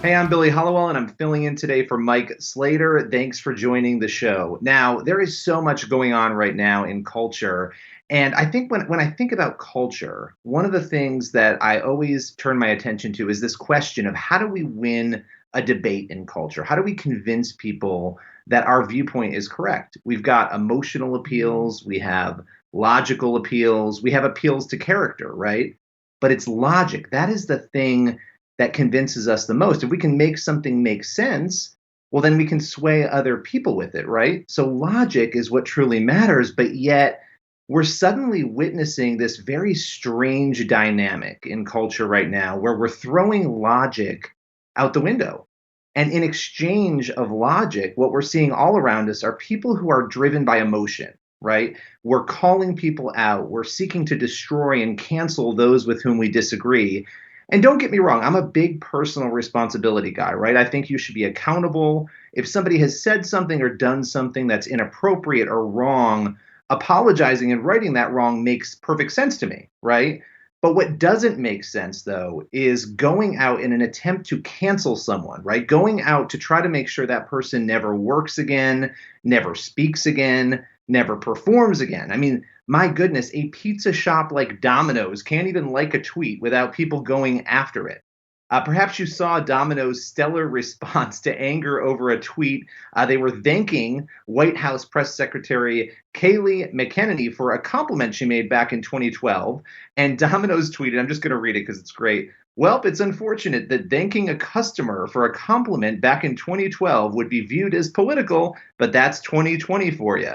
Hey, I'm Billy Hallowell, and I'm filling in today for Mike Slater. Thanks for joining the show. Now, there is so much going on right now in culture. And I think when I think about culture, one of the things that I always turn my attention to is this question of how do we win a debate in culture? How do we convince people that our viewpoint is correct? We've got emotional appeals, we have logical appeals, we have appeals to character, right? But it's logic. That is the thing that convinces us the most. If we can make something make sense, well, then we can sway other people with it, right? So logic is what truly matters, but yet we're suddenly witnessing this very strange dynamic in culture right now where we're throwing logic out the window. And in exchange of logic, what we're seeing all around us are people who are driven by emotion, right? We're calling people out. We're seeking to destroy and cancel those with whom we disagree. And don't get me wrong, I'm a big personal responsibility guy, right? I think you should be accountable. If somebody has said something or done something that's inappropriate or wrong, apologizing and righting that wrong makes perfect sense to me, right? But what doesn't make sense, though, is going out in an attempt to cancel someone, right? Going out to try to make sure that person never works again, never speaks again, never performs again. I mean, my goodness, a pizza shop like Domino's can't even like a tweet without people going after it. Perhaps you saw Domino's stellar response to anger over a tweet. They were thanking White House Press Secretary Kayleigh McEnany for a compliment she made back in 2012. And Domino's tweeted, I'm just going to read it because it's great. Welp, it's unfortunate that thanking a customer for a compliment back in 2012 would be viewed as political, but that's 2020 for you.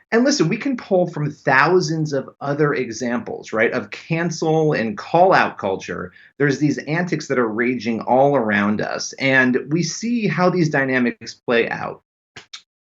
And listen, we can pull from thousands of other examples, right, of cancel and call out culture. There's these antics that are raging all around us, and we see how these dynamics play out.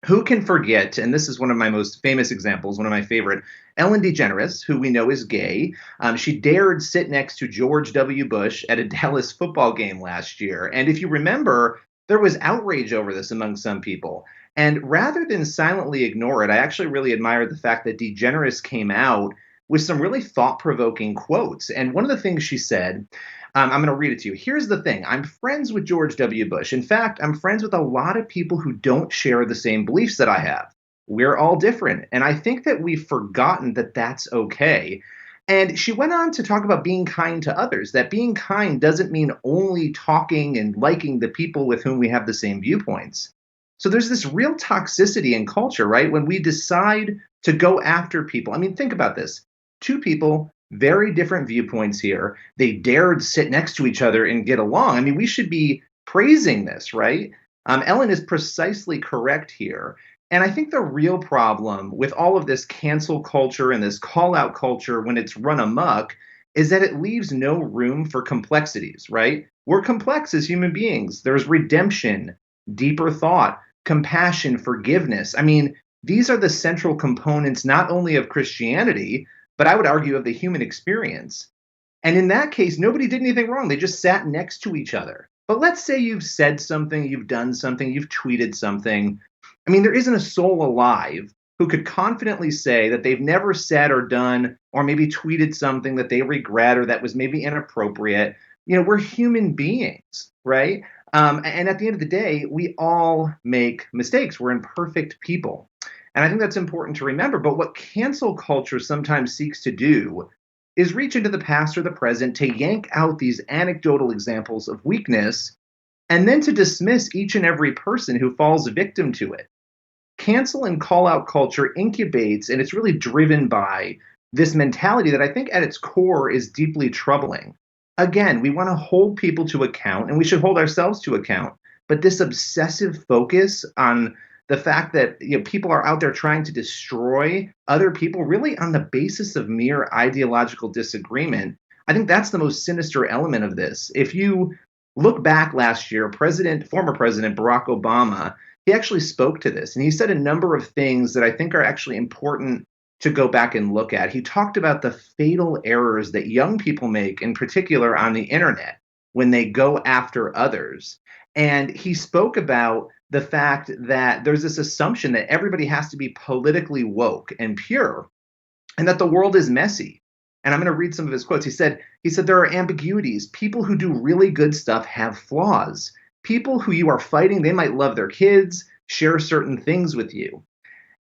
Who can forget, and this is one of my most famous examples, one of my favorite, Ellen DeGeneres, who we know is gay. She dared sit next to George W. Bush at a Dallas football game last year. And if you remember, there was outrage over this among some people. And rather than silently ignore it, I actually really admired the fact that DeGeneres came out with some really thought provoking quotes. And one of the things she said, I'm going to read it to you. Here's the thing. I'm friends with George W. Bush. In fact, I'm friends with a lot of people who don't share the same beliefs that I have. We're all different. And I think that we've forgotten that that's okay. And she went on to talk about being kind to others, that being kind doesn't mean only talking and liking the people with whom we have the same viewpoints. So there's this real toxicity in culture, right? When we decide to go after people. I mean, think about this. Two people, very different viewpoints here. They dared sit next to each other and get along. I mean, we should be praising this, right? Ellen is precisely correct here. And I think the real problem with all of this cancel culture and this call out culture when it's run amok is that it leaves no room for complexities, right? We're complex as human beings. There's redemption, deeper thought, compassion, forgiveness. I mean, these are the central components not only of Christianity, but I would argue of the human experience. And in that case, nobody did anything wrong. They just sat next to each other. But let's say you've said something, you've done something, you've tweeted something. I mean, there isn't a soul alive who could confidently say that they've never said or done or maybe tweeted something that they regret or that was maybe inappropriate. You know, we're human beings, right? And at the end of the day, we all make mistakes. We're imperfect people. And I think that's important to remember. But what cancel culture sometimes seeks to do is reach into the past or the present to yank out these anecdotal examples of weakness and then to dismiss each and every person who falls victim to it. Cancel and call out culture incubates, and it's really driven by this mentality that I think at its core is deeply troubling. Again, we want to hold people to account, and we should hold ourselves to account. But this obsessive focus on the fact that people are out there trying to destroy other people, really on the basis of mere ideological disagreement, I think that's the most sinister element of this. If you look back last year, former President Barack Obama, he actually spoke to this, and he said a number of things that I think are actually important to go back and look at. He talked about the fatal errors that young people make, in particular on the internet, when they go after others. And he spoke about the fact that there's this assumption that everybody has to be politically woke and pure, and that the world is messy. And I'm going to read some of his quotes. He said there are ambiguities. People who do really good stuff have flaws. People who you are fighting, they might love their kids, share certain things with you.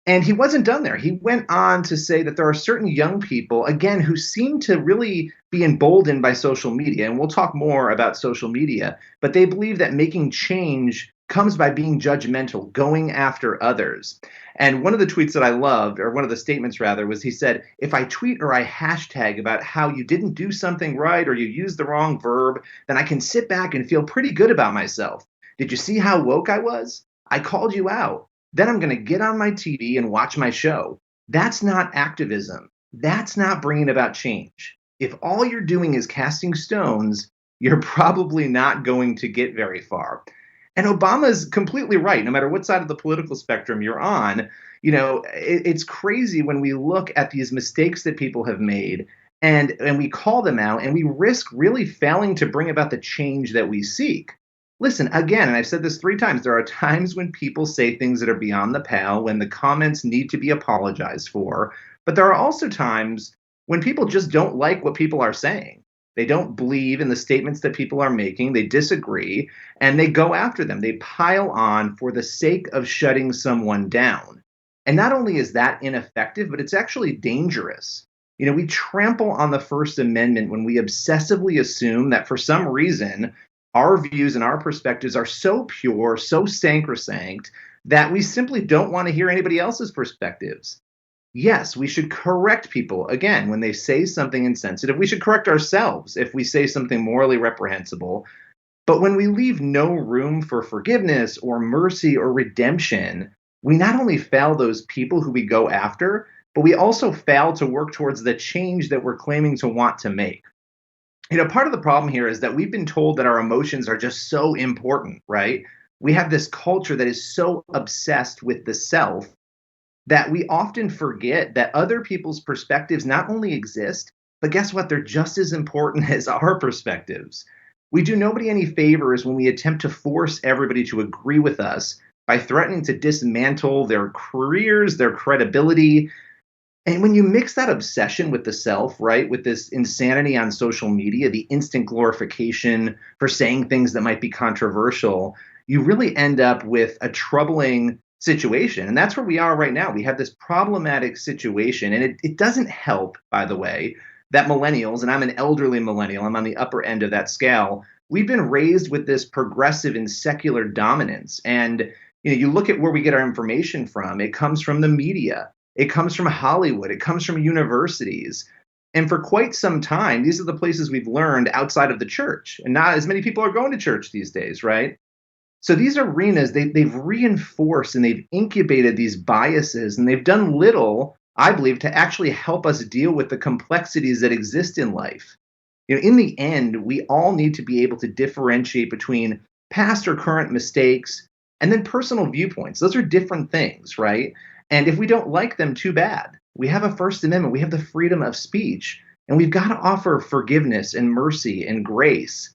And he wasn't done there. He went on to say that there are certain young people, again, who seem to really be emboldened by social media. And we'll talk more about social media, but they believe that making change comes by being judgmental, going after others. And one of the tweets that I loved, or one of the statements rather, was he said, if I tweet or I hashtag about how you didn't do something right or you used the wrong verb, then I can sit back and feel pretty good about myself. Did you see how woke I was? I called you out. Then I'm going to get on my TV and watch my show. That's not activism. That's not bringing about change. If all you're doing is casting stones, you're probably not going to get very far. And Obama's completely right. No matter what side of the political spectrum you're on, it's crazy when we look at these mistakes that people have made and we call them out and we risk really failing to bring about the change that we seek. Listen, again, and I've said this 3 times, there are times when people say things that are beyond the pale, when the comments need to be apologized for. But there are also times when people just don't like what people are saying. They don't believe in the statements that people are making. They disagree, and they go after them. They pile on for the sake of shutting someone down. And not only is that ineffective, but it's actually dangerous. We trample on the First Amendment when we obsessively assume that for some reason, our views and our perspectives are so pure, so sacrosanct, that we simply don't want to hear anybody else's perspectives. Yes, we should correct people, again, when they say something insensitive. We should correct ourselves if we say something morally reprehensible. But when we leave no room for forgiveness or mercy or redemption, we not only fail those people who we go after, but we also fail to work towards the change that we're claiming to want to make. Part of the problem here is that we've been told that our emotions are just so important, right? We have this culture that is so obsessed with the self that we often forget that other people's perspectives not only exist, but guess what? They're just as important as our perspectives. We do nobody any favors when we attempt to force everybody to agree with us by threatening to dismantle their careers, their credibility. And when you mix that obsession with the self, right, with this insanity on social media, the instant glorification for saying things that might be controversial, you really end up with a troubling situation. And that's where we are right now. We have this problematic situation. And it doesn't help, by the way, that millennials, and I'm an elderly millennial, I'm on the upper end of that scale, we've been raised with this progressive and secular dominance. And you look at where we get our information from, it comes from the media. It comes from Hollywood. It comes from universities. And for quite some time, these are the places we've learned outside of the church. And not as many people are going to church these days, right? So these arenas, they've reinforced and they've incubated these biases, and they've done little, I believe, to actually help us deal with the complexities that exist in life. In the end, we all need to be able to differentiate between past or current mistakes and then personal viewpoints. Those are different things, right? And if we don't like them, too bad. We have a First Amendment. We have the freedom of speech. And we've got to offer forgiveness and mercy and grace.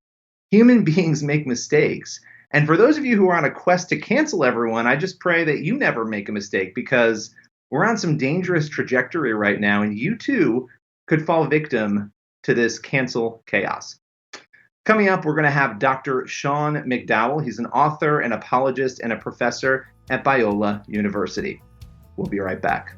Human beings make mistakes. And for those of you who are on a quest to cancel everyone, I just pray that you never make a mistake, because we're on some dangerous trajectory right now. And you, too, could fall victim to this cancel chaos. Coming up, we're going to have Dr. Sean McDowell. He's an author, an apologist, and a professor at Biola University. We'll be right back.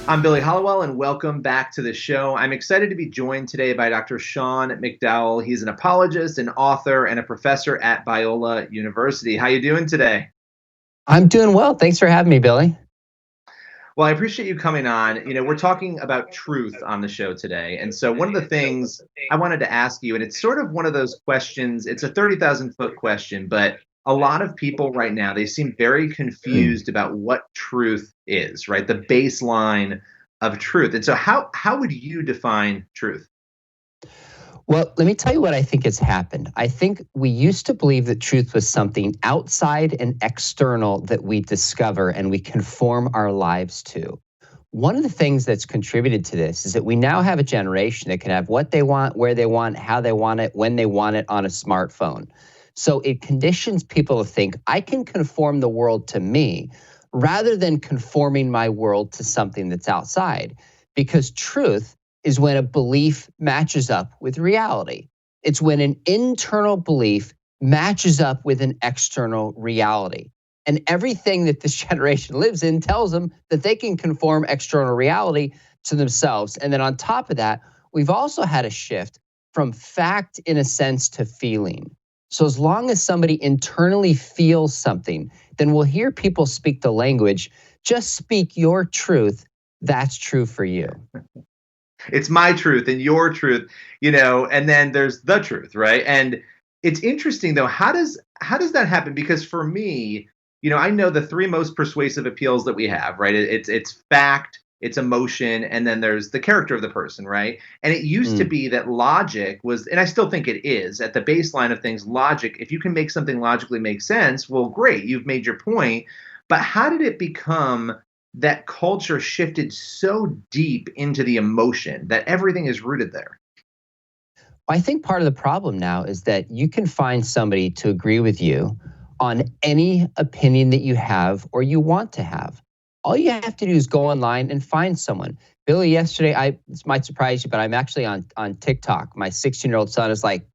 I'm Billy Hallowell, and welcome back to the show. I'm excited to be joined today by Dr. Sean McDowell. He's an apologist, an author, and a professor at Biola University. How you doing today? I'm doing well. Thanks for having me, Billy. Well, I appreciate you coming on. We're talking about truth on the show today. And so one of the things I wanted to ask you, and it's sort of one of those questions, it's a 30,000-foot question, but a lot of people right now, they seem very confused about what truth is, right? The baseline of truth. And so how would you define truth? Well, let me tell you what I think has happened. I think we used to believe that truth was something outside and external that we discover and we conform our lives to. One of the things that's contributed to this is that we now have a generation that can have what they want, where they want, how they want it, when they want it on a smartphone. So it conditions people to think I can conform the world to me rather than conforming my world to something that's outside. Because truth is when a belief matches up with reality. It's when an internal belief matches up with an external reality. And everything that this generation lives in tells them that they can conform external reality to themselves. And then on top of that, we've also had a shift from fact, in a sense, to feeling. So as long as somebody internally feels something, then we'll hear people speak the language. Just speak your truth. That's true for you. It's my truth and your truth, and then there's the truth, right? And it's interesting though, how does that happen? Because for me, I know the three most persuasive appeals that we have, right? It's fact, it's emotion, and then there's the character of the person, right? And it used to be that logic was, and I still think it is, at the baseline of things, logic, if you can make something logically make sense, well, great, you've made your point. But how did it become that culture shifted so deep into the emotion that everything is rooted there? I think part of the problem now is that you can find somebody to agree with you on any opinion that you have or you want to have. All you have to do is go online and find someone. Billy, yesterday, this might surprise you, but I'm actually on TikTok. My 16-year-old son is like,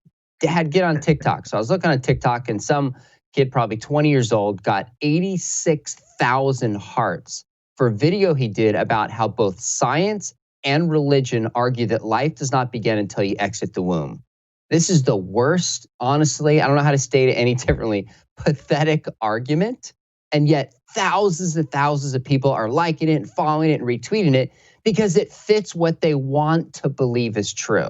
Dad, get on TikTok. So I was looking on TikTok and some kid, probably 20 years old, got 86,000 hearts for a video he did about how both science and religion argue that life does not begin until you exit the womb. This is the worst, honestly, I don't know how to state it any differently, pathetic argument. And yet thousands and thousands of people are liking it and following it and retweeting it because it fits what they want to believe is true.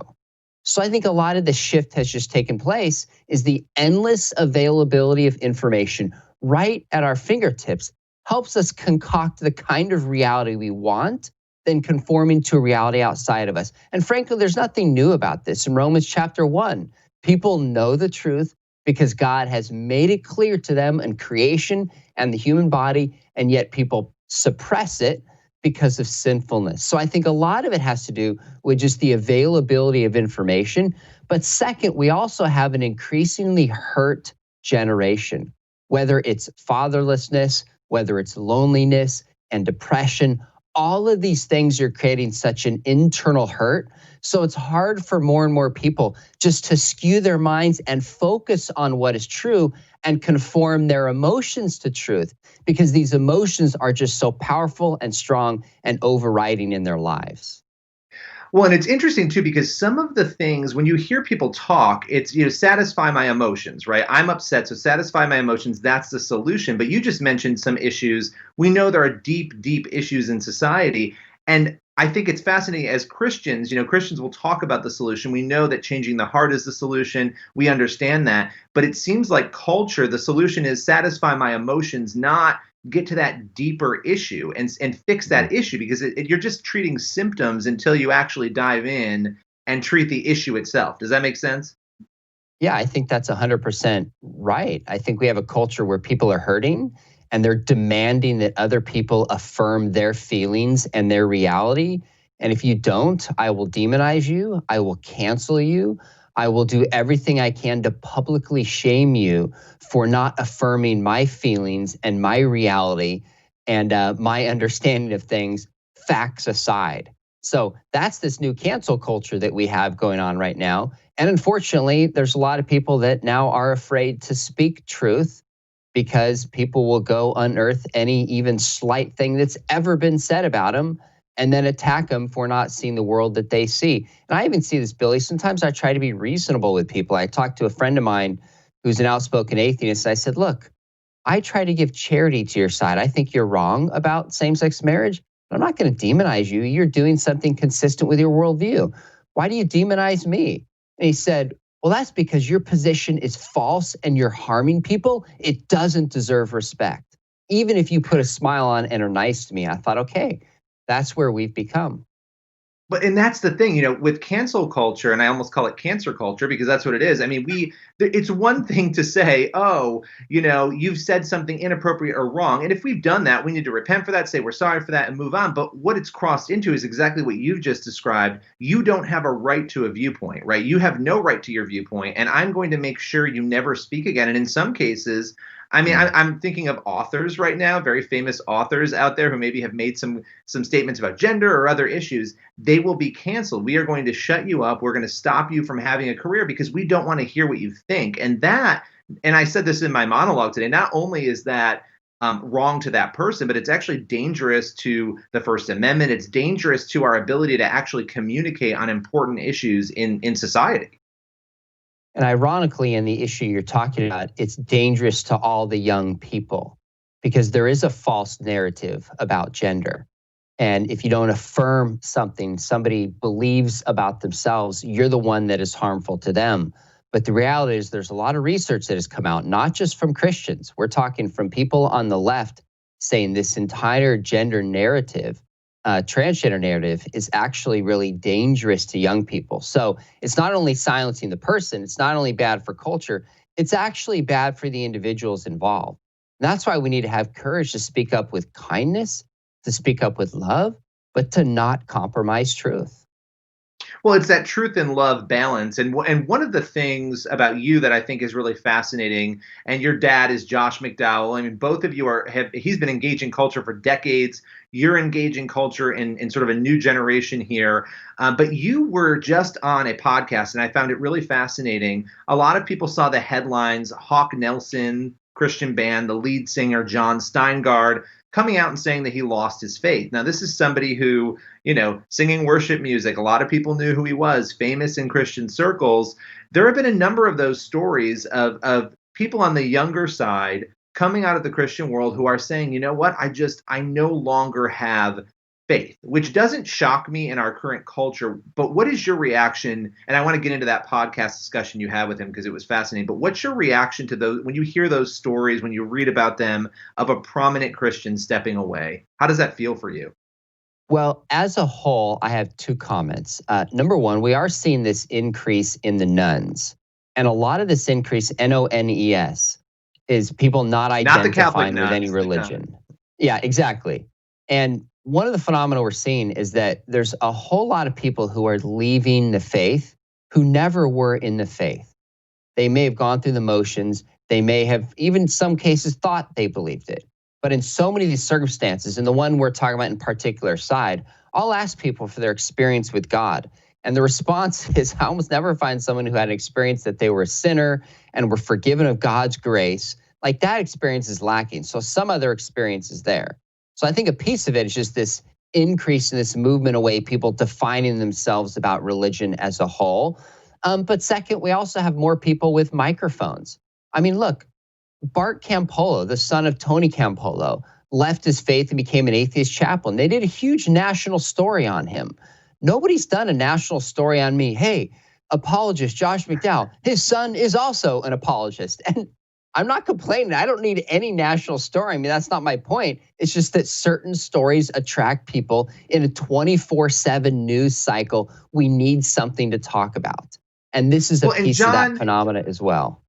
So I think a lot of the shift has just taken place is the endless availability of information right at our fingertips helps us concoct the kind of reality we want than conforming to a reality outside of us. And frankly, there's nothing new about this. In Romans chapter 1, people know the truth because God has made it clear to them in creation and the human body, and yet people suppress it because of sinfulness. So I think a lot of it has to do with just the availability of information. But second, we also have an increasingly hurt generation, whether it's fatherlessness, whether it's loneliness and depression. All of these things are creating such an internal hurt. So it's hard for more and more people just to skew their minds and focus on what is true and conform their emotions to truth because these emotions are just so powerful and strong and overriding in their lives. Well, and it's interesting too, because some of the things, when you hear people talk, it's, satisfy my emotions, right? I'm upset, so satisfy my emotions. That's the solution. But you just mentioned some issues. We know there are deep, deep issues in society. And I think it's fascinating as Christians, Christians will talk about the solution. We know that changing the heart is the solution. We understand that. But it seems like culture, the solution is satisfy my emotions, not get to that deeper issue and fix that issue, because you're just treating symptoms until you actually dive in and treat the issue itself. Does that make sense? Yeah, I think that's 100% right. I think we have a culture where people are hurting and they're demanding that other people affirm their feelings and their reality. And if you don't, I will demonize you. I will cancel you. I will do everything I can to publicly shame you for not affirming my feelings and my reality and my understanding of things, facts aside. So that's this new cancel culture that we have going on right now. And unfortunately, there's a lot of people that now are afraid to speak truth because people will go unearth any even slight thing that's ever been said about them and then attack them for not seeing the world that they see. And I even see this, Billy. Sometimes I try to be reasonable with people. I talked to a friend of mine who's an outspoken atheist. I said, look, I try to give charity to your side. I think you're wrong about same-sex marriage, but I'm not going to demonize you. You're doing something consistent with your worldview. Why do you demonize me? And he said, well, that's because your position is false and you're harming people. It doesn't deserve respect. Even if you put a smile on and are nice to me. I thought, okay, that's where we've become. and that's the thing, with cancel culture, and I almost call it cancer culture because that's what it is. I mean, it's one thing to say, oh, you've said something inappropriate or wrong. And if we've done that, we need to repent for that, say we're sorry for that, and move on. But what it's crossed into is exactly what you've just described. You don't have a right to a viewpoint, right? You have no right to your viewpoint. And I'm going to make sure you never speak again. And in some cases, I mean, I'm thinking of authors right now, very famous authors out there who maybe have made some statements about gender or other issues. They will be canceled. We are going to shut you up. We're going to stop you from having a career because we don't want to hear what you think. And I said this in my monologue today, not only is that wrong to that person, but it's actually dangerous to the First Amendment. It's dangerous to our ability to actually communicate on important issues in society. And ironically, in the issue you're talking about, it's dangerous to all the young people because there is a false narrative about gender. And if you don't affirm something somebody believes about themselves, you're the one that is harmful to them. But the reality is there's a lot of research that has come out, not just from Christians. We're talking from people on the left saying this entire gender narrative, transgender narrative, is actually really dangerous to young people. So it's not only silencing the person, it's not only bad for culture, it's actually bad for the individuals involved. And that's why we need to have courage to speak up with kindness, to speak up with love, but to not compromise truth. Well, it's that truth and love balance. And one of the things about you that I think is really fascinating, and your dad is Josh McDowell. I mean, both of you he's been engaging culture for decades. You're engaging culture in sort of a new generation here. But you were just on a podcast, and I found it really fascinating. A lot of people saw the headlines, Hawk Nelson, Christian band, the lead singer, John Steingard, coming out and saying that he lost his faith. Now, this is somebody who, singing worship music, a lot of people knew who he was, famous in Christian circles. There have been a number of those stories of people on the younger side coming out of the Christian world who are saying, you know what, I no longer have faith, which doesn't shock me in our current culture. But what is your reaction? And I want to get into that podcast discussion you had with him because it was fascinating. But what's your reaction to those when you hear those stories, when you read about them, of a prominent Christian stepping away? How does that feel for you? Well, as a whole, I have two comments. Number one, we are seeing this increase in the nuns. And a lot of this increase, NONES, is people not identifying with any religion. Yeah, exactly. And one of the phenomena we're seeing is that there's a whole lot of people who are leaving the faith who never were in the faith. They may have gone through the motions. They may have, even in some cases, thought they believed it. But in so many of these circumstances, and the one we're talking about in particular side, I'll ask people for their experience with God. And the response is I almost never find someone who had an experience that they were a sinner and were forgiven of God's grace. Like that experience is lacking. So some other experience is there. So I think a piece of it is just this increase in this movement away, people defining themselves about religion as a whole. But second, we also have more people with microphones. I mean, look, Bart Campolo, the son of Tony Campolo, left his faith and became an atheist chaplain. They did a huge national story on him. Nobody's done a national story on me. Hey, apologist Josh McDowell, his son is also an apologist. And I'm not complaining. I don't need any national story. I mean, that's not my point. It's just that certain stories attract people in a 24/7 news cycle. We need something to talk about. And this is a piece of that phenomena as well.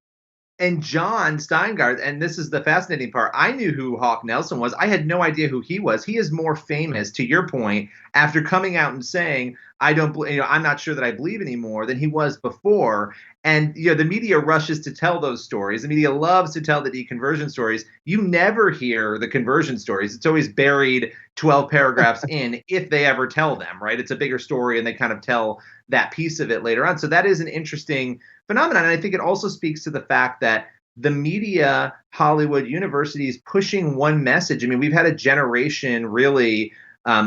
And John Steingard, and this is the fascinating part, I knew who Hawk Nelson was. I had no idea who he was. He is more famous, to your point, after coming out and saying, I'm not sure that I believe anymore, than he was before. And the media rushes to tell those stories. The media loves to tell the deconversion stories. You never hear the conversion stories. It's always buried 12 paragraphs in, if they ever tell them, right? It's a bigger story, and they kind of tell that piece of it later on. So that is an interesting phenomenon. And I think it also speaks to the fact that the media, Hollywood, universities pushing one message. I mean, we've had a generation really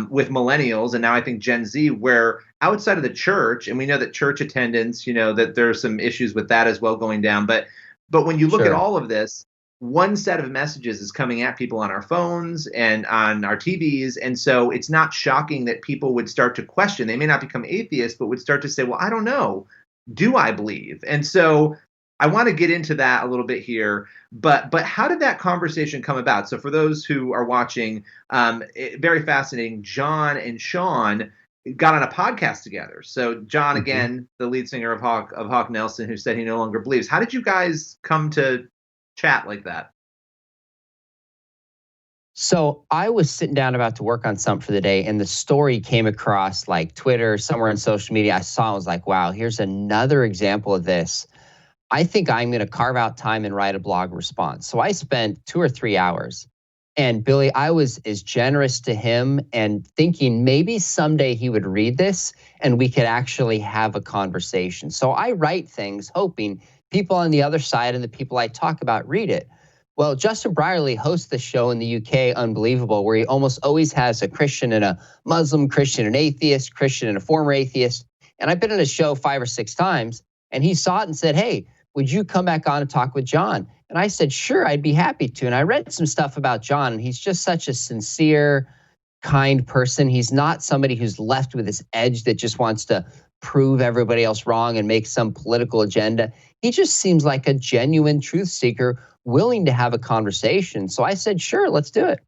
with millennials, and now I think Gen Z, where outside of the church, and we know that church attendance, that there's some issues with that as well going down. But when you look at all of this, one set of messages is coming at people on our phones and on our TVs. And so it's not shocking that people would start to question. They may not become atheists, but would start to say, well, I don't know. Do I believe? And so I want to get into that a little bit here. But how did that conversation come about? So for those who are watching, very fascinating. John and Sean, got on a podcast together. So John, Mhm. again, the lead singer of Hawk Nelson, who said he no longer believes. How did you guys come to chat like that? So I was sitting down about to work on something for the day, and the story came across like Twitter, somewhere on social media. I saw, I was like, wow, here's another example of this. I think I'm going to carve out time and write a blog response. So I spent 2 or 3 hours. And Billy, I was as generous to him and thinking maybe someday he would read this and we could actually have a conversation. So I write things hoping people on the other side and the people I talk about read it. Well, Justin Brierley hosts the show in the UK, Unbelievable, where he almost always has a Christian and a Muslim, Christian and atheist, Christian and a former atheist. And I've been on his show 5 or 6 times, and he saw it and said, hey, would you come back on and talk with John? And I said, sure, I'd be happy to. And I read some stuff about John, and he's just such a sincere, kind person. He's not somebody who's left with this edge that just wants to prove everybody else wrong and make some political agenda. He just seems like a genuine truth seeker willing to have a conversation. So I said, sure, let's do it.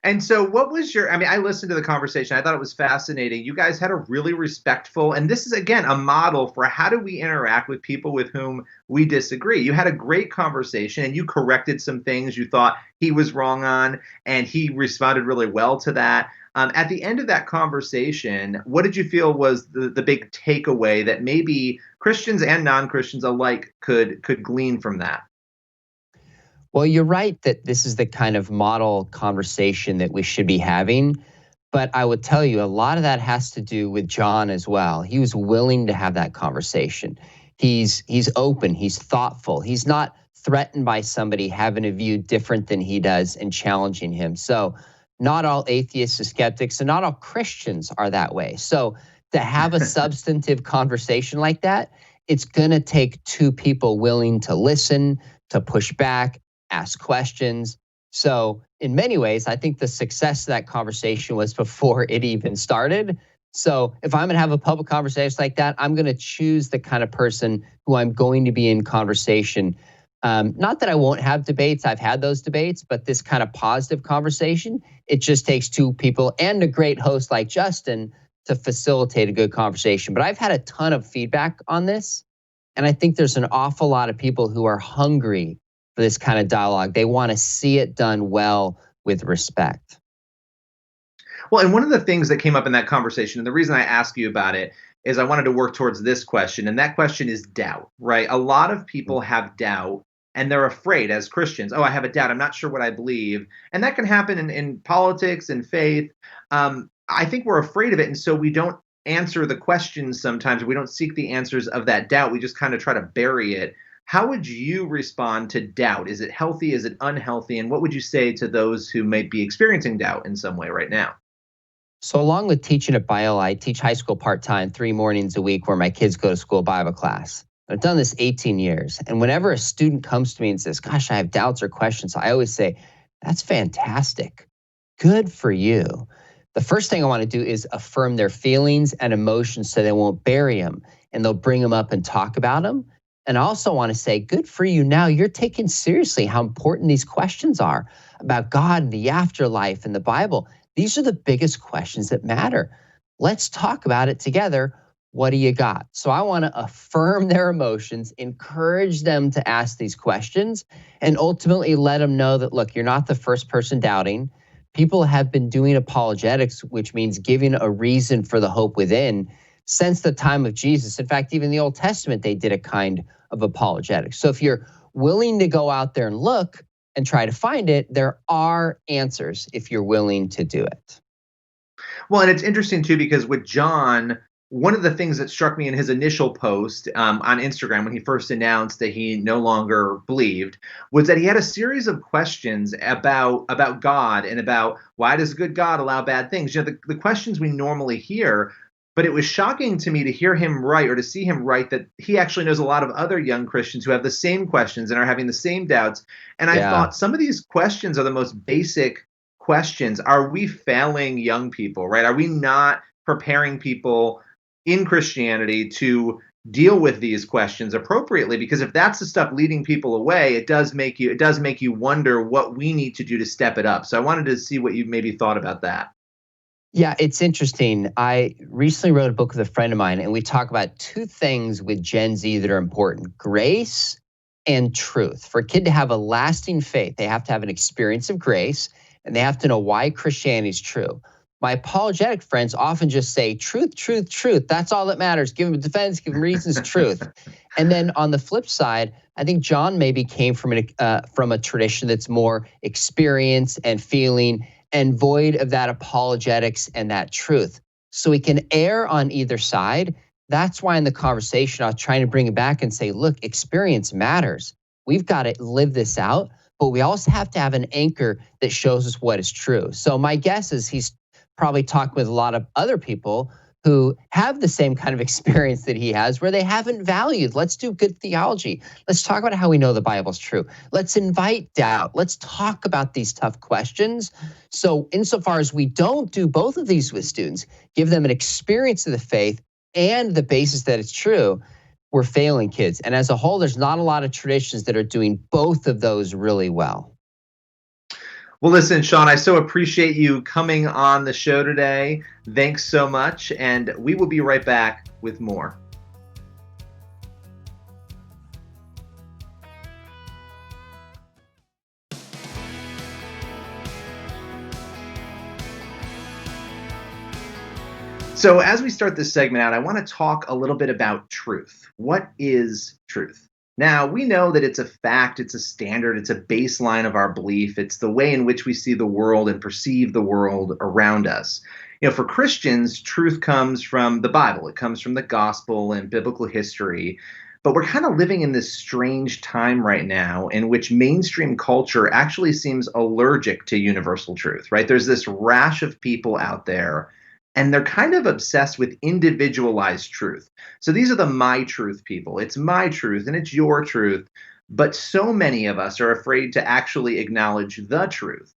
And so, what was your? I mean, I listened to the conversation. I thought it was fascinating. You guys had a really respectful, and this is again a model for how do we interact with people with whom we disagree. You had a great conversation, and you corrected some things you thought he was wrong on, and he responded really well to that. At the end of that conversation, what did you feel was the big takeaway that maybe Christians and non Christians alike could glean from that? Well, you're right that this is the kind of model conversation that we should be having. But I would tell you, a lot of that has to do with John as well. He was willing to have that conversation. He's open, he's thoughtful, he's not threatened by somebody having a view different than he does and challenging him. So not all atheists or skeptics and not all Christians are that way. So to have a substantive conversation like that, it's going to take two people willing to listen, to push back, ask questions. So, in many ways, I think the success of that conversation was before it even started. So, if I'm going to have a public conversation like that, I'm going to choose the kind of person who I'm going to be in conversation. Not that I won't have debates, I've had those debates, but this kind of positive conversation, it just takes two people and a great host like Justin to facilitate a good conversation. But I've had a ton of feedback on this. And I think there's an awful lot of people who are hungry for this kind of dialogue. They want to see it done well with respect. Well, and one of the things that came up in that conversation, and the reason I asked you about it is I wanted to work towards this question, and that question is doubt, right? A lot of people have doubt and they're afraid as Christians. Oh, I have a doubt. I'm not sure what I believe. And that can happen in politics and faith. I think we're afraid of it. And so we don't answer the questions sometimes. We don't seek the answers of that doubt. We just kind of try to bury it. How would you respond to doubt? Is it healthy? Is it unhealthy? And what would you say to those who might be experiencing doubt in some way right now? So, along with teaching at Bio, I teach high school part time, 3 mornings a week where my kids go to school Bible class. I've done this 18 years. And whenever a student comes to me and says, gosh, I have doubts or questions, I always say, that's fantastic. Good for you. The first thing I want to do is affirm their feelings and emotions so they won't bury them and they'll bring them up and talk about them. And I also want to say, good for you. Now you're taking seriously how important these questions are about God and the afterlife and the Bible. These are the biggest questions that matter. Let's talk about it together. What do you got? So I want to affirm their emotions, encourage them to ask these questions, and ultimately let them know that, look, you're not the first person doubting. People have been doing apologetics, which means giving a reason for the hope within since the time of Jesus. In fact, even in the Old Testament, they did a kind of apologetics. So if you're willing to go out there and look and try to find it, there are answers if you're willing to do it. Well, and it's interesting too because with John, one of the things that struck me in his initial post on Instagram when he first announced that he no longer believed was that he had a series of questions about God and about why does a good God allow bad things? You know, the questions we normally hear. But it was shocking to me to hear him write or to see him write that he actually knows a lot of other young Christians who have the same questions and are having the same doubts. And I Yeah. thought some of these questions are the most basic questions. Are we failing young people, right? Are we not preparing people in Christianity to deal with these questions appropriately? Because if that's the stuff leading people away, it does make you wonder what we need to do to step it up. So I wanted to see what you maybe thought about that. Yeah, it's interesting. I recently wrote a book with a friend of mine, and we talk about two things with Gen Z that are important: grace and truth. For a kid to have a lasting faith, they have to have an experience of grace, and they have to know why Christianity is true. My apologetic friends often just say, truth, truth, truth. That's all that matters. Give them defense, give them reasons, truth. And then on the flip side, I think John maybe came from a tradition that's more experience and feeling and void of that apologetics and that truth. So we can err on either side. That's why in the conversation, I was trying to bring it back and say, look, experience matters. We've got to live this out, but we also have to have an anchor that shows us what is true. So my guess is he's probably talking with a lot of other people who have the same kind of experience that he has, where they haven't valued. Let's do good theology. Let's talk about how we know the Bible's true. Let's invite doubt. Let's talk about these tough questions. So insofar as we don't do both of these with students, give them an experience of the faith and the basis that it's true, we're failing kids. And as a whole, there's not a lot of traditions that are doing both of those really well. Well, listen, Sean, I so appreciate you coming on the show today. Thanks so much. And we will be right back with more. So as we start this segment out, I want to talk a little bit about truth. What is truth? Now, we know that it's a fact, it's a standard, it's a baseline of our belief. It's the way in which we see the world and perceive the world around us. For Christians, truth comes from the Bible. It comes from the gospel and biblical history. But we're kind of living in this strange time right now in which mainstream culture actually seems allergic to universal truth, right? There's this rash of people out there, and they're kind of obsessed with individualized truth. So these are the my truth people. It's my truth and it's your truth. But so many of us are afraid to actually acknowledge the truth.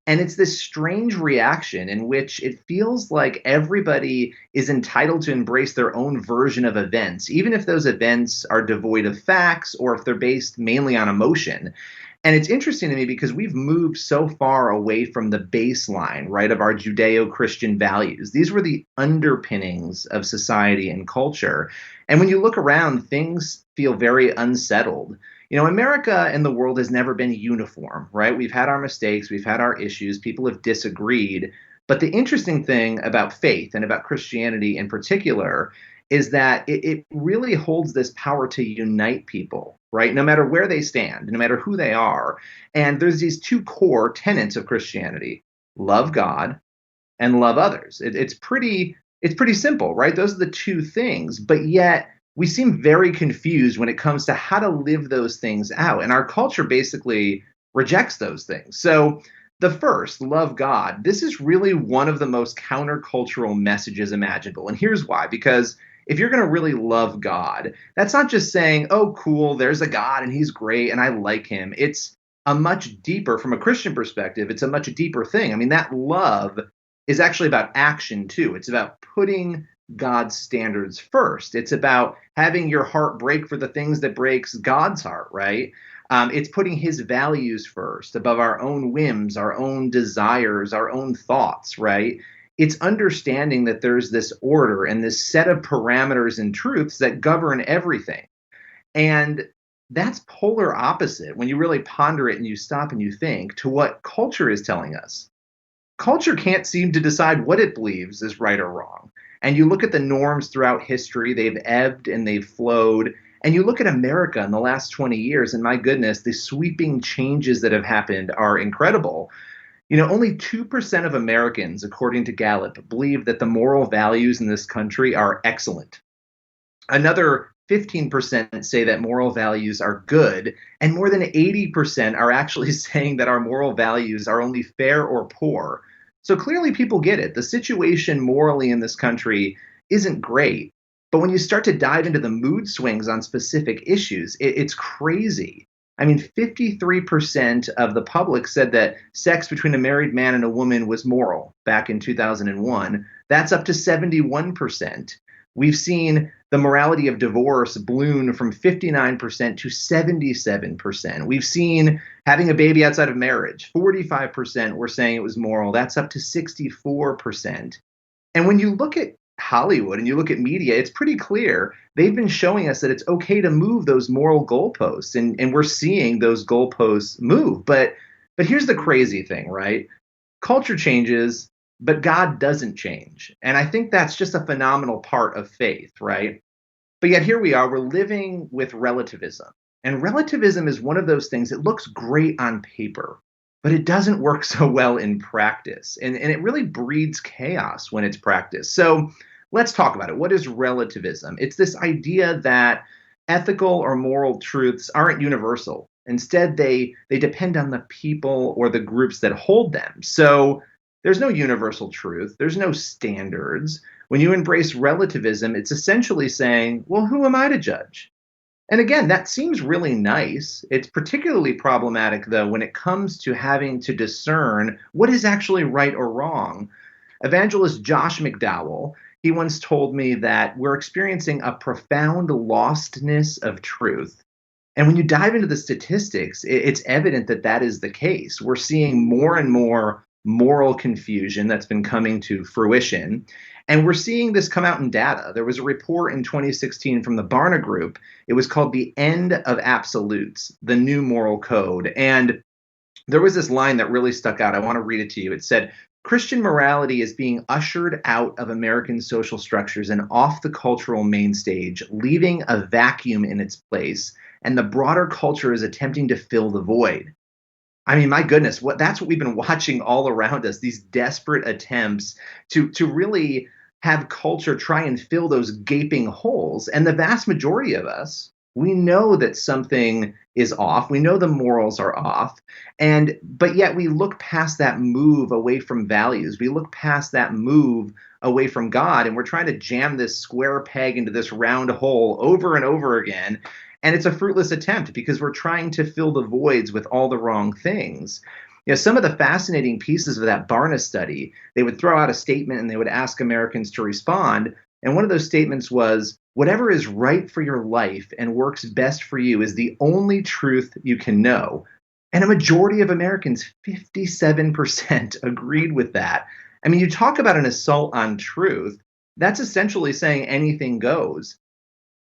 And it's this strange reaction in which it feels like everybody is entitled to embrace their own version of events, even if those events are devoid of facts or if they're based mainly on emotion. And it's interesting to me because we've moved so far away from the baseline, right, of our Judeo-Christian values. These were the underpinnings of society and culture. And when you look around, things feel very unsettled. America and the world has never been uniform, right? We've had our mistakes, we've had our issues, people have disagreed. But the interesting thing about faith and about Christianity in particular is that it really holds this power to unite people, right? No matter where they stand, no matter who they are. And there's these two core tenets of Christianity: love God and love others. It's pretty simple, right? Those are the two things. But yet we seem very confused when it comes to how to live those things out. And our culture basically rejects those things. So the first, love God, this is really one of the most countercultural messages imaginable. And here's why: because if you're going to really love God, that's not just saying, oh, cool, there's a God and he's great and I like him. It's a much deeper, from a Christian perspective, it's a much deeper thing. I mean, that love is actually about action too. It's about putting God's standards first. It's about having your heart break for the things that breaks God's heart, right? It's putting his values first above our own whims, our own desires, our own thoughts, right? It's understanding that there's this order and this set of parameters and truths that govern everything. And that's polar opposite when you really ponder it and you stop and you think to what culture is telling us. Culture can't seem to decide what it believes is right or wrong. And you look at the norms throughout history, they've ebbed and they've flowed. And you look at America in the last 20 years, and my goodness, the sweeping changes that have happened are incredible. Only 2% of Americans, according to Gallup, believe that the moral values in this country are excellent. Another 15% say that moral values are good, and more than 80% are actually saying that our moral values are only fair or poor. So clearly people get it. The situation morally in this country isn't great. But when you start to dive into the mood swings on specific issues, it's crazy. I mean, 53% of the public said that sex between a married man and a woman was moral back in 2001. That's up to 71%. We've seen the morality of divorce balloon from 59% to 77%. We've seen having a baby outside of marriage, 45% were saying it was moral. That's up to 64%. And when you look at Hollywood and you look at media, it's pretty clear they've been showing us that it's okay to move those moral goalposts, and we're seeing those goalposts move. But here's the crazy thing, right? Culture changes, but God doesn't change. And I think that's just a phenomenal part of faith, right? But yet here we are, we're living with relativism. And relativism is one of those things that looks great on paper, but it doesn't work so well in practice. And it really breeds chaos when it's practiced. So let's talk about it. What is relativism? It's this idea that ethical or moral truths aren't universal. Instead, they depend on the people or the groups that hold them. So there's no universal truth. There's no standards. When you embrace relativism, it's essentially saying, well, who am I to judge? And again, that seems really nice. It's particularly problematic, though, when it comes to having to discern what is actually right or wrong. Evangelist Josh McDowell, he once told me that we're experiencing a profound lostness of truth. And when you dive into the statistics, it's evident that that is the case. We're seeing more and more moral confusion that's been coming to fruition. And we're seeing this come out in data. There was a report in 2016 from the Barna Group. It was called The End of Absolutes, the New Moral Code. And there was this line that really stuck out. I want to read it to you. It said, Christian morality is being ushered out of American social structures and off the cultural main stage, leaving a vacuum in its place. And the broader culture is attempting to fill the void. I mean, my goodness, that's what we've been watching all around us, these desperate attempts to really have culture try and fill those gaping holes. And the vast majority of us, we know that something is off. We know the morals are off. But yet we look past that move away from values. We look past that move away from God, and we're trying to jam this square peg into this round hole over and over again. And it's a fruitless attempt because we're trying to fill the voids with all the wrong things. Some of the fascinating pieces of that Barna study, they would throw out a statement and they would ask Americans to respond. And one of those statements was, whatever is right for your life and works best for you is the only truth you can know. And a majority of Americans, 57%, agreed with that. I mean, you talk about an assault on truth. That's essentially saying anything goes.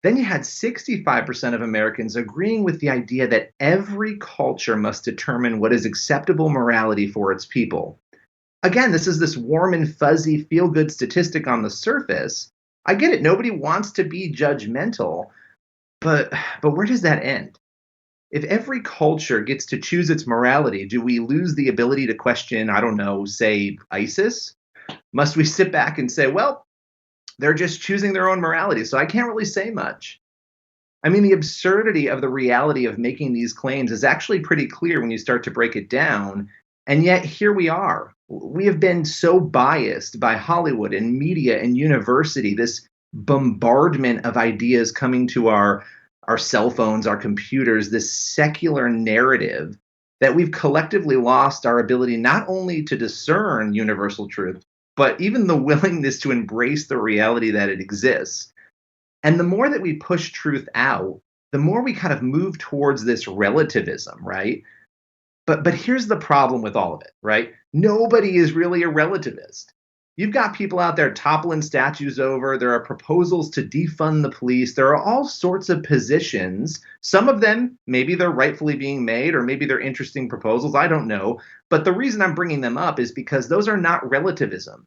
Then you had 65% of Americans agreeing with the idea that every culture must determine what is acceptable morality for its people. Again, this is this warm and fuzzy feel-good statistic on the surface. I get it. Nobody wants to be judgmental, but where does that end? If every culture gets to choose its morality, do we lose the ability to question, I don't know, say ISIS? Must we sit back and say, well, they're just choosing their own morality, so I can't really say much. I mean, the absurdity of the reality of making these claims is actually pretty clear when you start to break it down. And yet here we are. We have been so biased by Hollywood and media and university, this bombardment of ideas coming to our cell phones, our computers, this secular narrative, that we've collectively lost our ability not only to discern universal truth, but even the willingness to embrace the reality that it exists. And the more that we push truth out, the more we kind of move towards this relativism, right? But here's the problem with all of it, right? Nobody is really a relativist. You've got people out there toppling statues over. There are proposals to defund the police. There are all sorts of positions. Some of them, maybe they're rightfully being made, or maybe they're interesting proposals. I don't know. But the reason I'm bringing them up is because those are not relativism.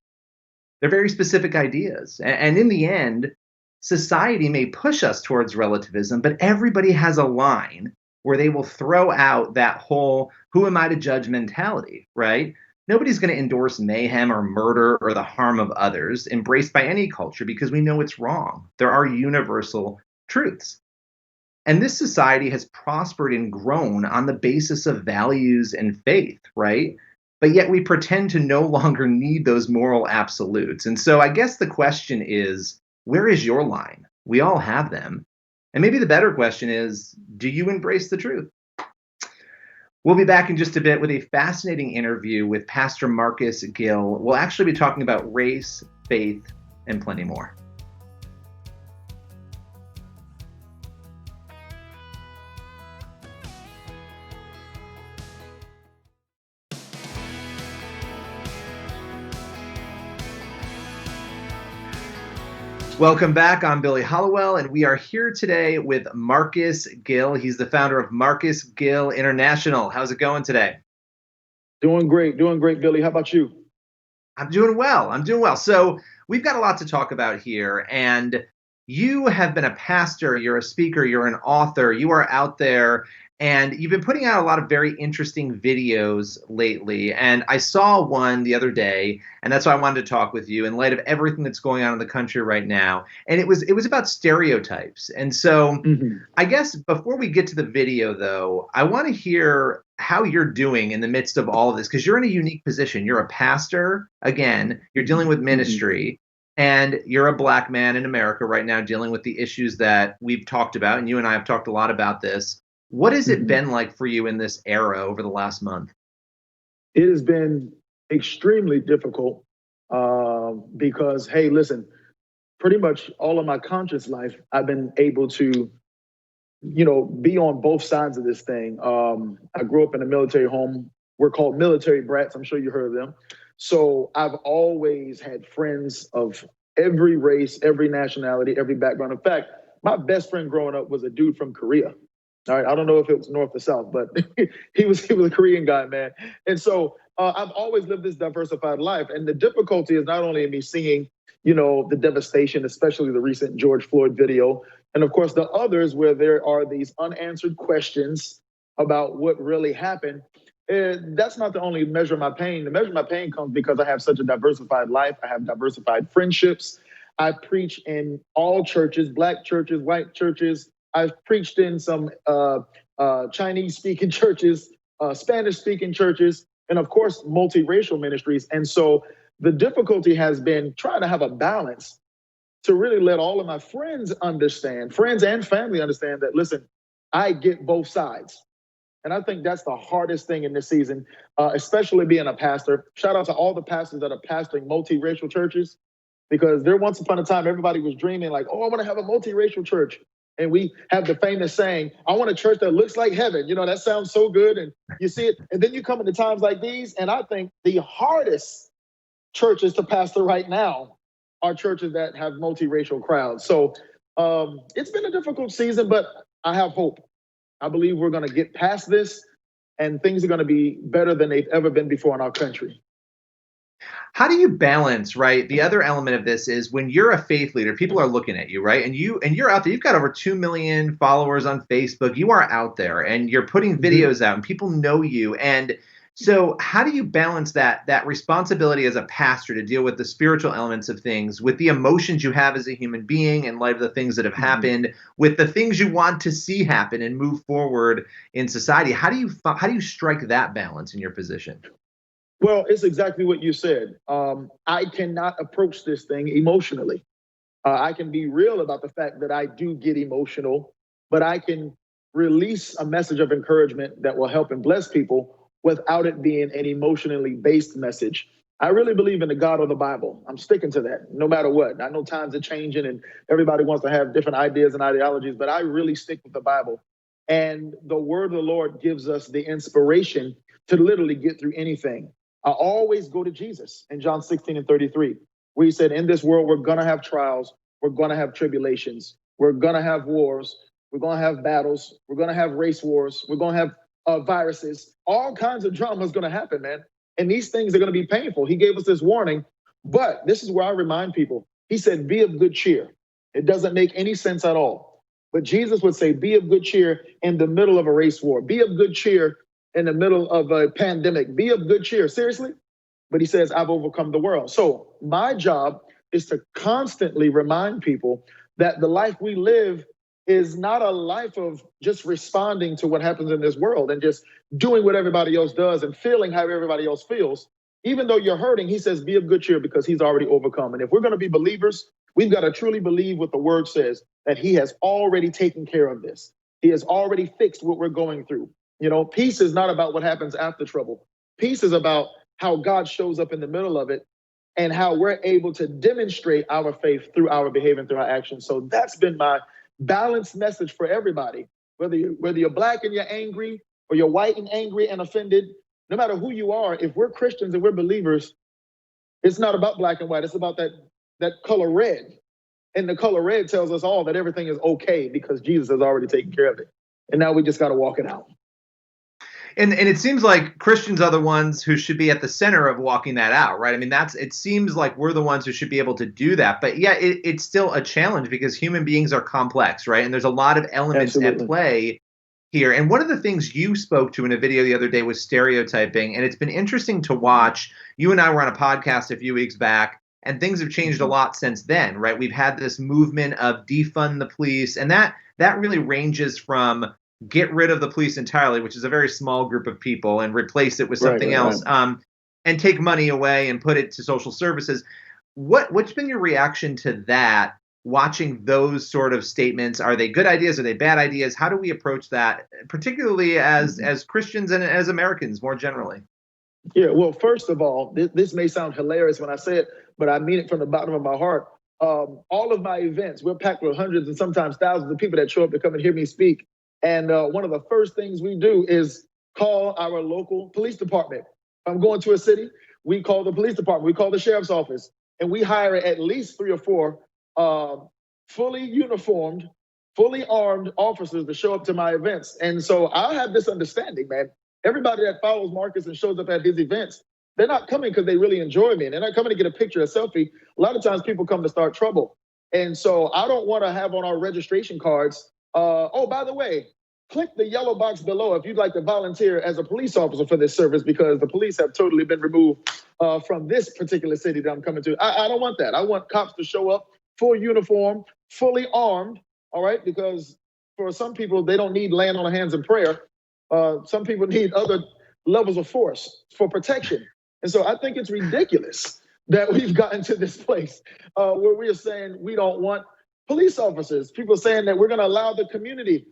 They're very specific ideas. And in the end, society may push us towards relativism, but everybody has a line where they will throw out that whole who am I to judge mentality, right? Nobody's going to endorse mayhem or murder or the harm of others embraced by any culture because we know it's wrong. There are universal truths. And this society has prospered and grown on the basis of values and faith, right? But yet we pretend to no longer need those moral absolutes. And so I guess the question is, where is your line? We all have them. And maybe the better question is, do you embrace the truth? We'll be back in just a bit with a fascinating interview with Pastor Marcus Gill. We'll actually be talking about race, faith, and plenty more. Welcome back. I'm Billy Hallowell, and we are here today with Marcus Gill. He's the founder of Marcus Gill International. How's it going today? Doing great, Billy. How about you? I'm doing well. I'm doing well. So, we've got a lot to talk about here, and you have been a pastor, you're a speaker, you're an author, you are out there, and you've been putting out a lot of very interesting videos lately. And I saw one the other day, and that's why I wanted to talk with you in light of everything that's going on in the country right now. And it was about stereotypes. And so, I guess before we get to the video, though, I want to hear how you're doing in the midst of all of this, because you're in a unique position. You're a pastor, again, you're dealing with ministry, and you're a Black man in America right now dealing with the issues that we've talked about. And you and I have talked a lot about this. What has it been like for you in this era over the last month? It has been extremely difficult because, hey, listen, pretty much all of my conscious life, I've been able to, be on both sides of this thing. I grew up in a military home. We're called military brats. I'm sure you heard of them. So I've always had friends of every race, every nationality, every background. In fact, my best friend growing up was a dude from Korea. All right, I don't know if it was north or south, but he was a Korean guy, man. And so I've always lived this diversified life. And the difficulty is not only in me seeing, the devastation, especially the recent George Floyd video, and of course the others where there are these unanswered questions about what really happened. That's not the only measure of my pain. The measure of my pain comes because I have such a diversified life. I have diversified friendships. I preach in all churches, Black churches, white churches. I've preached in some Chinese-speaking churches, Spanish-speaking churches, and of course, multiracial ministries. And so the difficulty has been trying to have a balance to really let all of my friends understand, friends and family understand that, listen, I get both sides. And I think that's the hardest thing in this season, especially being a pastor. Shout out to all the pastors that are pastoring multiracial churches, because there once upon a time, everybody was dreaming like, oh, I want to have a multiracial church. And we have the famous saying, I want a church that looks like heaven. That sounds so good. And you see it. And then you come into times like these. And I think the hardest churches to pastor right now are churches that have multiracial crowds. So it's been a difficult season, but I have hope. I believe we're going to get past this and things are going to be better than they've ever been before in our country. How do you balance, right? The other element of this is when you're a faith leader, people are looking at you, right? And you're out there. You've got over 2 million followers on Facebook. You are out there and you're putting videos out and people know you. And so how do you balance that responsibility as a pastor to deal with the spiritual elements of things, with the emotions you have as a human being in light of the things that have happened, with the things you want to see happen and move forward in society? How do you strike that balance in your position? Well, it's exactly what you said. I cannot approach this thing emotionally. I can be real about the fact that I do get emotional, but I can release a message of encouragement that will help and bless people without it being an emotionally based message. I really believe in the God of the Bible. I'm sticking to that no matter what. I know times are changing and everybody wants to have different ideas and ideologies, but I really stick with the Bible. And the word of the Lord gives us the inspiration to literally get through anything. I always go to Jesus in John 16:33, where he said, in this world, we're going to have trials. We're going to have tribulations. We're going to have wars. We're going to have battles. We're going to have race wars. We're going to have viruses. All kinds of drama is going to happen, man. And these things are going to be painful. He gave us this warning. But this is where I remind people. He said, be of good cheer. It doesn't make any sense at all. But Jesus would say, be of good cheer in the middle of a race war. Be of good cheer in the middle of a pandemic. Be of good cheer. Seriously? But he says, I've overcome the world. So my job is to constantly remind people that the life we live is not a life of just responding to what happens in this world and just doing what everybody else does and feeling how everybody else feels. Even though you're hurting, he says, be of good cheer because he's already overcome. And if we're going to be believers, we've got to truly believe what the word says, that he has already taken care of this. He has already fixed what we're going through. Peace is not about what happens after trouble. Peace is about how God shows up in the middle of it and how we're able to demonstrate our faith through our behavior and through our actions. So that's been my balanced message for everybody. Whether you're Black and you're angry, or you're white and angry and offended, no matter who you are, if we're Christians and we're believers, it's not about black and white. It's about that color red. And the color red tells us all that everything is okay because Jesus has already taken care of it. And now we just got to walk it out. And it seems like Christians are the ones who should be at the center of walking that out, right? I mean, it seems like we're the ones who should be able to do that. But yeah, it's still a challenge because human beings are complex, right? And there's a lot of elements Absolutely. at play here. And one of the things you spoke to in a video the other day was stereotyping. And it's been interesting to watch. You and I were on a podcast a few weeks back, and things have changed a lot since then, right? We've had this movement of defund the police, and that really ranges from get rid of the police entirely, which is a very small group of people, and replace it with something else, and take money away and put it to social services. What's been your reaction to that? Watching those sort of statements, are they good ideas? Are they bad ideas? How do we approach that, particularly as Christians and as Americans more generally? Yeah, well, first of all, this may sound hilarious when I say it, but I mean it from the bottom of my heart. All of my events, we're packed with hundreds and sometimes thousands of people that show up to come and hear me speak. And one of the first things we do is call our local police department. If I'm going to a city, we call the police department, we call the sheriff's office, and we hire at least 3 or 4 fully uniformed, fully armed officers to show up to my events. And so I have this understanding, man. Everybody that follows Marcus and shows up at his events, they're not coming because they really enjoy me. And they're not coming to get a picture, a selfie. A lot of times people come to start trouble. And so I don't want to have on our registration cards, oh, by the way, click the yellow box below if you'd like to volunteer as a police officer for this service, because the police have totally been removed from this particular city that I'm coming to. I don't want that. I want cops to show up full uniform, fully armed, all right? Because for some people, they don't need laying on their hands in prayer. Some people need other levels of force for protection. And so I think it's ridiculous that we've gotten to this place where we are saying we don't want police officers. People saying that we're going to allow the community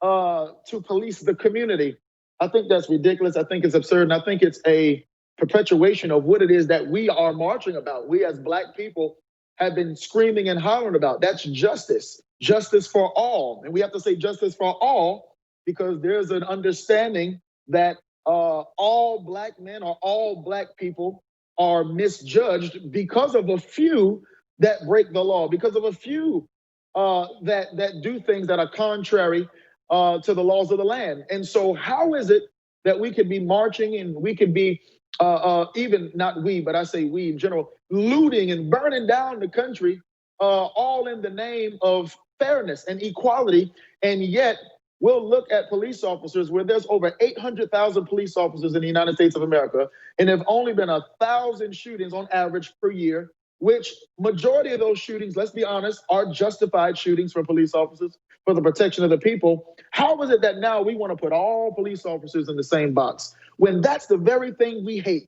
to police the community. I think that's ridiculous. I think it's absurd. And I think it's a perpetuation of what it is that we are marching about. We as Black people have been screaming and hollering about. That's justice, justice for all. And we have to say justice for all because there's an understanding that all Black men or all Black people are misjudged because of a few that break the law, because of a few that do things that are contrary to the laws of the land. And so how is it that we could be marching and we could be even, not we, but I say we in general, looting and burning down the country, all in the name of fairness and equality, and yet we'll look at police officers where there's over 800,000 police officers in the United States of America, and there have only been 1,000 shootings on average per year, which majority of those shootings, let's be honest, are justified shootings for police officers for the protection of the people. How is it that now we want to put all police officers in the same box when that's the very thing we hate?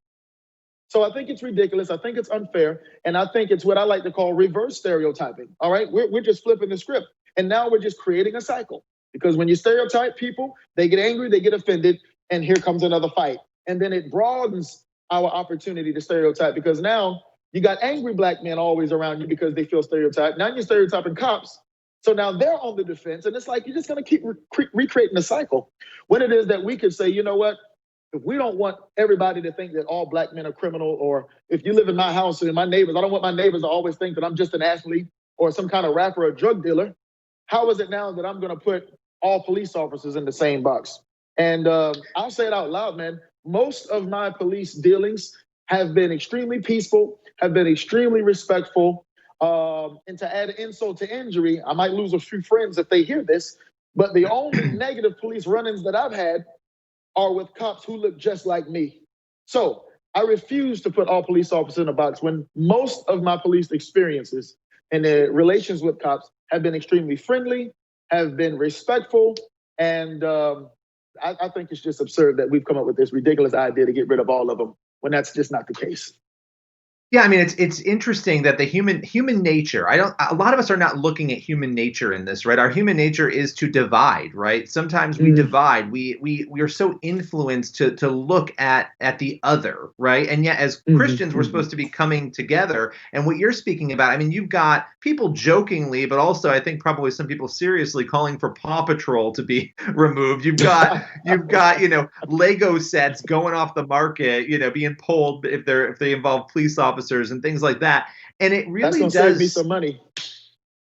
So I think it's ridiculous. I think it's unfair. And I think it's what I like to call reverse stereotyping. All right, we're just flipping the script. And now we're just creating a cycle. Because when you stereotype people, they get angry, they get offended, and here comes another fight. And then it broadens our opportunity to stereotype, because now you got angry Black men always around you because they feel stereotyped. Now you're stereotyping cops. So now they're on the defense, and it's like you're just gonna keep recreating the cycle. When it is that we could say, you know what, if we don't want everybody to think that all Black men are criminal, or if you live in my house and my neighbors, I don't want my neighbors to always think that I'm just an athlete or some kind of rapper or drug dealer. How is it now that I'm gonna put all police officers in the same box? And I'll say it out loud, man. Most of my police dealings have been extremely peaceful, have been extremely respectful. And to add insult to injury, I might lose a few friends if they hear this, but the only negative police run-ins that I've had are with cops who look just like me. So I refuse to put all police officers in a box when most of my police experiences and the relations with cops have been extremely friendly, have been respectful, and I think it's just absurd that we've come up with this ridiculous idea to get rid of all of them when that's just not the case. Yeah, I mean, it's interesting that the human nature, a lot of us are not looking at human nature in this, right? Our human nature is to divide, right? Sometimes we divide. We are so influenced to look at the other, right? And yet as Christians, we're supposed to be coming together. And what you're speaking about, I mean, you've got people jokingly, but also I think probably some people seriously calling for Paw Patrol to be removed. You've got Lego sets going off the market, being pulled if they involve police officers and things like that. And it really does save me some money.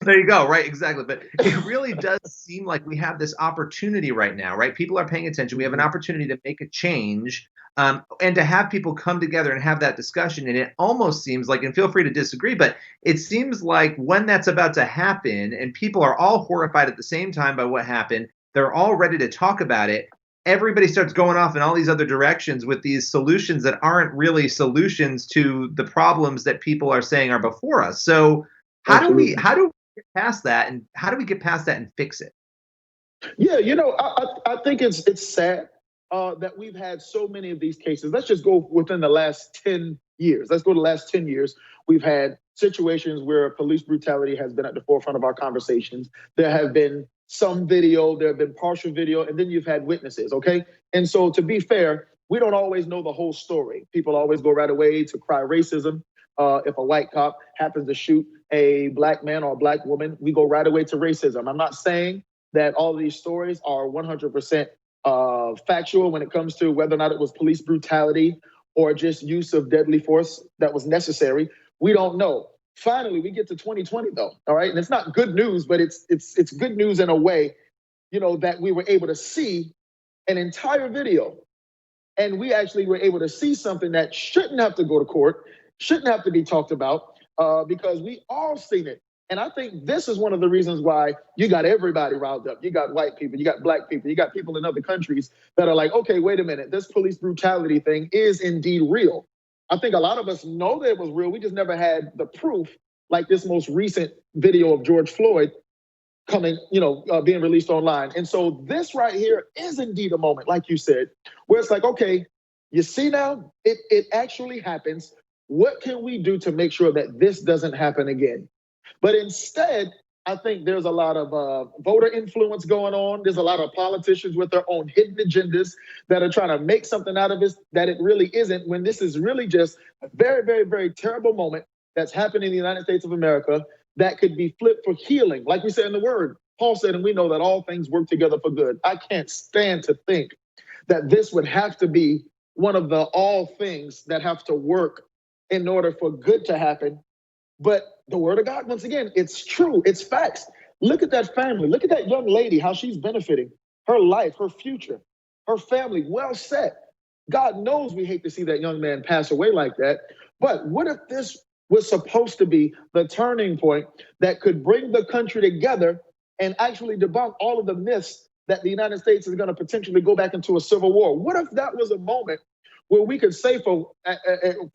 There you go. Right. Exactly. But it really does seem like we have this opportunity right now, right? People are paying attention. We have an opportunity to make a change, and to have people come together and have that discussion. And it almost seems like, and feel free to disagree, but it seems like when that's about to happen and people are all horrified at the same time by what happened, they're all ready to talk about it. Everybody starts going off in all these other directions with these solutions that aren't really solutions to the problems that people are saying are before us. So how do we get past that, and how do we get past that and fix it? Yeah, I think it's sad that we've had so many of these cases. Let's just go within the last 10 years. Let's go to the last 10 years. We've had situations where police brutality has been at the forefront of our conversations. There have been some video, there have been partial video, and then you've had witnesses, okay? And so to be fair, we don't always know the whole story. People always go right away to cry racism. If a white cop happens to shoot a black man or a black woman, we go right away to racism. I'm not saying that all of these stories are 100% factual when it comes to whether or not it was police brutality or just use of deadly force that was necessary. We don't know. Finally, we get to 2020 though, all right? And it's not good news, but it's good news in a way, that we were able to see an entire video, and we actually were able to see something that shouldn't have to go to court, shouldn't have to be talked about, because we all seen it. And I think this is one of the reasons why you got everybody riled up. You got white people, you got black people, you got people in other countries that are like, okay, wait a minute, this police brutality thing is indeed real. I think a lot of us know that it was real. We just never had the proof, like this most recent video of George Floyd coming, being released online. And so this right here is indeed a moment, like you said, where it's like, okay, you see now, it actually happens. What can we do to make sure that this doesn't happen again? But instead, I think there's a lot of voter influence going on. There's a lot of politicians with their own hidden agendas that are trying to make something out of this that it really isn't, when this is really just a very, very, very terrible moment that's happening in the United States of America that could be flipped for healing. Like we said in the word, Paul said, and we know that all things work together for good. I can't stand to think that this would have to be one of the all things that have to work in order for good to happen. But the word of God, once again, it's true, it's facts. Look at that family, look at that young lady, how she's benefiting, her life, her future, her family, well set. God knows we hate to see that young man pass away like that. But what if this was supposed to be the turning point that could bring the country together and actually debunk all of the myths that the United States is going to potentially go back into a civil war? What if that was a moment where we could say for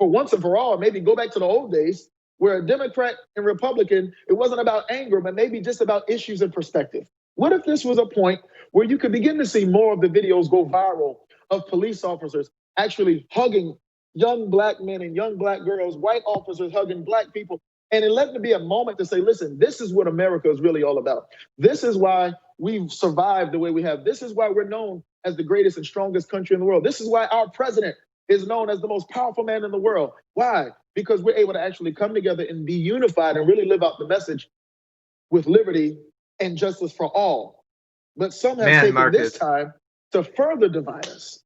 once and for all, maybe go back to the old days, where a Democrat and Republican, it wasn't about anger, but maybe just about issues and perspective? What if this was a point where you could begin to see more of the videos go viral of police officers actually hugging young black men and young black girls, white officers hugging black people, and it led to be a moment to say, listen, this is what America is really all about. This is why we've survived the way we have. This is why we're known as the greatest and strongest country in the world. This is why our president is known as the most powerful man in the world. Why? Because we're able to actually come together and be unified and really live out the message with liberty and justice for all. But some have taken Marcus, this time to further divide us.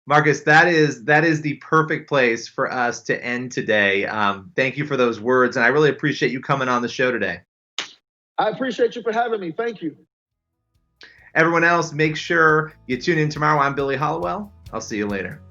Marcus, that is the perfect place for us to end today. Thank you for those words, and I really appreciate you coming on the show today. I appreciate you for having me. Thank you. Everyone else, make sure you tune in tomorrow. I'm Billy Hallowell. I'll see you later.